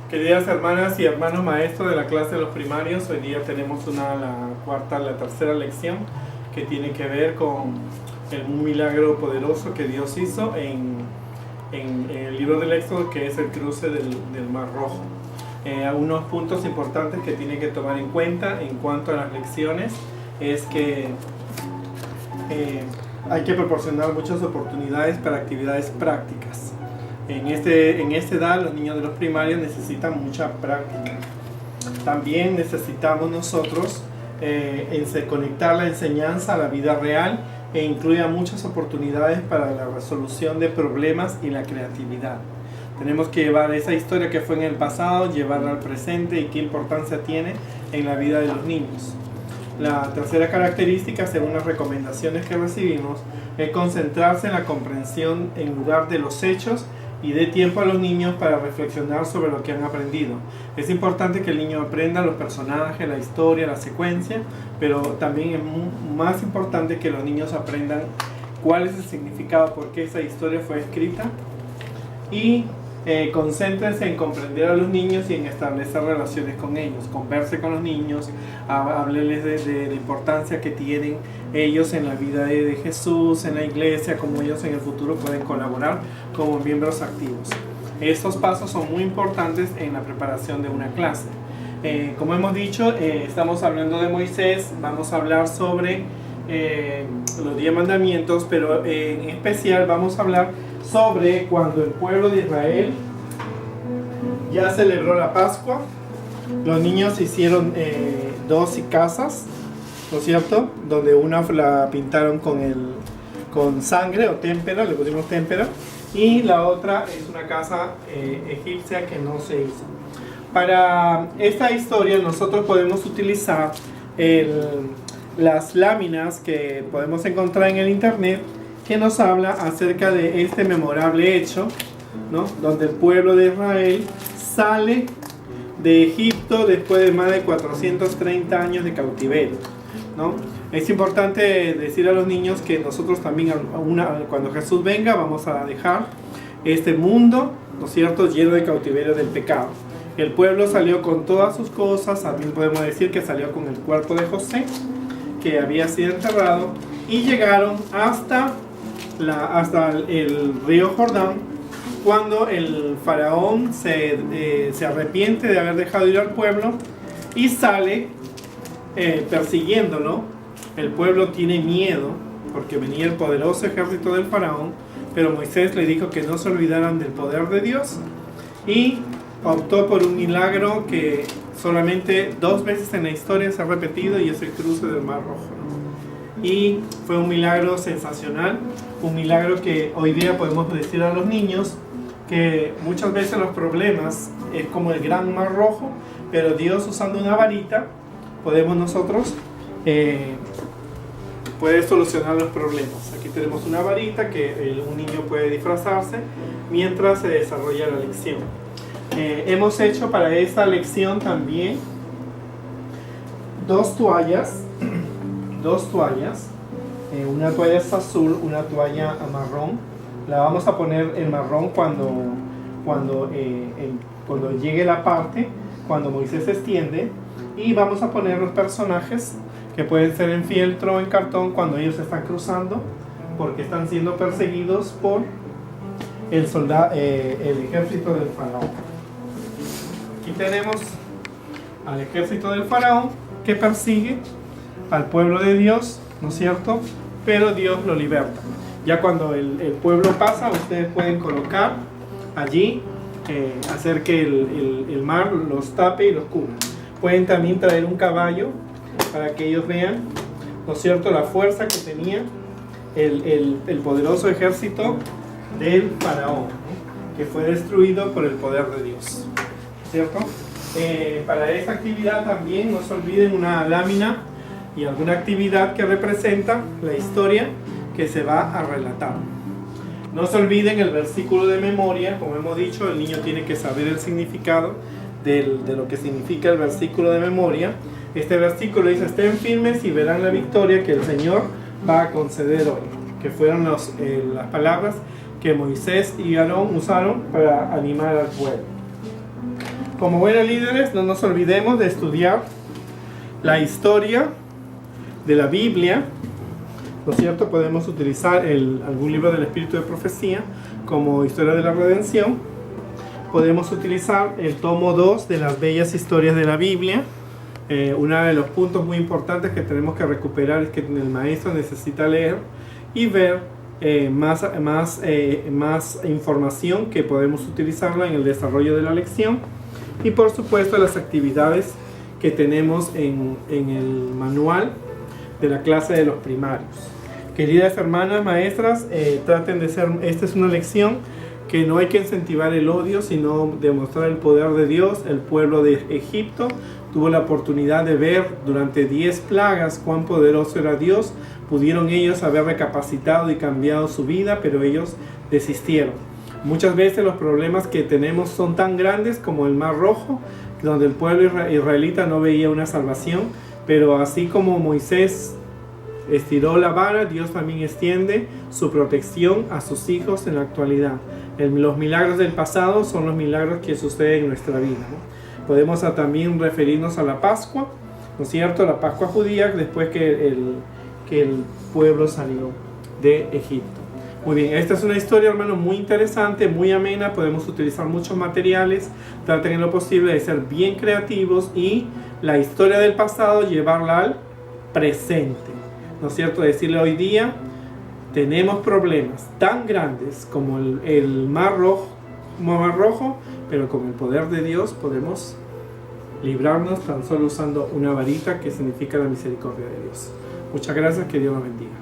Queridas hermanas y hermanos maestros de la clase de los primarios, hoy día tenemos la tercera lección que tiene que ver con un milagro poderoso que Dios hizo en el libro del Éxodo, que es el cruce del Mar Rojo. Unos puntos importantes que tiene que tomar en cuenta en cuanto a las lecciones es que hay que proporcionar muchas oportunidades para actividades prácticas. En esta edad los niños de los primarios necesitan mucha práctica. También necesitamos nosotros conectar la enseñanza a la vida real e incluye muchas oportunidades para la resolución de problemas y la creatividad. Tenemos que llevar esa historia que fue en el pasado, llevarla al presente y qué importancia tiene en la vida de los niños. La tercera característica, según las recomendaciones que recibimos, es concentrarse en la comprensión en lugar de los hechos y dé tiempo a los niños para reflexionar sobre lo que han aprendido. Es importante que el niño aprenda los personajes, la historia, la secuencia, pero también es más importante que los niños aprendan cuál es el significado, por qué esa historia fue escrita, y concéntrense en comprender a los niños y en establecer relaciones con ellos. Converse con los niños, hábleles de la importancia que tienen ellos en la vida de Jesús, en la iglesia, cómo ellos en el futuro pueden colaborar como miembros activos. Estos pasos son muy importantes en la preparación de una clase. Como hemos dicho, estamos hablando de Moisés, vamos a hablar sobre los 10 mandamientos, pero en especial vamos a hablar sobre cuando el pueblo de Israel ya celebró la Pascua. Los niños hicieron 2 casas, ¿no es cierto? Donde una la pintaron con sangre o témpera, le pusimos témpera, y la otra es una casa egipcia que no se hizo. Para esta historia nosotros podemos utilizar las láminas que podemos encontrar en el internet, que nos habla acerca de este memorable hecho, ¿no? Donde el pueblo de Israel sale de Egipto después de más de 430 años de cautiverio, ¿no? Es importante decir a los niños que nosotros también, cuando Jesús venga, vamos a dejar este mundo, ¿no es cierto?, lleno de cautiverio del pecado. El pueblo salió con todas sus cosas, también podemos decir que salió con el cuerpo de José, que había sido enterrado, y llegaron hasta el río Jordán, cuando el faraón se arrepiente de haber dejado ir al pueblo y sale persiguiéndolo. El pueblo tiene miedo porque venía el poderoso ejército del faraón, pero Moisés le dijo que no se olvidaran del poder de Dios y optó por un milagro que solamente 2 veces en la historia se ha repetido, y es el cruce del Mar Rojo. Y fue un milagro sensacional, un milagro que hoy día podemos decir a los niños que muchas veces los problemas es como el gran Mar Rojo, pero Dios, usando una varita, podemos nosotros puede solucionar los problemas. Aquí tenemos una varita que un niño puede disfrazarse mientras se desarrolla la lección. Hemos hecho para esta lección también 2 toallas, una toalla es azul, una toalla marrón. La vamos a poner en marrón cuando llegue la parte, cuando Moisés se extiende, y vamos a poner los personajes que pueden ser en fieltro o en cartón cuando ellos están cruzando, porque están siendo perseguidos por el ejército del faraón. Aquí tenemos al ejército del faraón que persigue al pueblo de Dios, ¿no es cierto? Pero Dios lo liberta. Ya cuando el pueblo pasa, ustedes pueden colocar allí, hacer que el mar los tape y los cubra. Pueden también traer un caballo para que ellos vean, ¿no es cierto?, la fuerza que tenía el poderoso ejército del faraón, ¿no?, que fue destruido por el poder de Dios, ¿cierto? Para esta actividad también no se olviden una lámina y alguna actividad que representa la historia que se va a relatar. No se olviden el versículo de memoria. Como hemos dicho, el niño tiene que saber el significado de lo que significa el versículo de memoria. Este versículo dice: estén firmes y verán la victoria que el Señor va a conceder hoy, que fueron las palabras que Moisés y Aarón usaron para animar al pueblo. Como buenos líderes, no nos olvidemos de estudiar la historia de la Biblia, ¿no es cierto? Podemos utilizar algún libro del Espíritu de Profecía como Historia de la Redención. Podemos utilizar el tomo 2 de las Bellas Historias de la Biblia. Uno de los puntos muy importantes que tenemos que recuperar es que el maestro necesita leer y ver más información que podemos utilizarla en el desarrollo de la lección. Y por supuesto las actividades que tenemos en el manual de la clase de los primarios. Queridas hermanas, maestras, traten de ser, esta es una lección que no hay que incentivar el odio, sino demostrar el poder de Dios. El pueblo de Egipto tuvo la oportunidad de ver durante 10 plagas cuán poderoso era Dios. Pudieron ellos haber recapacitado y cambiado su vida, pero ellos desistieron. Muchas veces los problemas que tenemos son tan grandes como el Mar Rojo, donde el pueblo israelita no veía una salvación, pero así como Moisés estiró la vara, Dios también extiende su protección a sus hijos en la actualidad. Los milagros del pasado son los milagros que suceden en nuestra vida, ¿no? Podemos también referirnos a la Pascua, ¿no es cierto? La Pascua judía, después que el pueblo salió de Egipto. Muy bien, esta es una historia, hermano, muy interesante, muy amena. Podemos utilizar muchos materiales. Traten en lo posible de ser bien creativos y la historia del pasado llevarla al presente, ¿no es cierto? Decirle hoy día tenemos problemas tan grandes como el Mar Rojo, pero con el poder de Dios podemos librarnos tan solo usando una varita que significa la misericordia de Dios. Muchas gracias, que Dios los bendiga.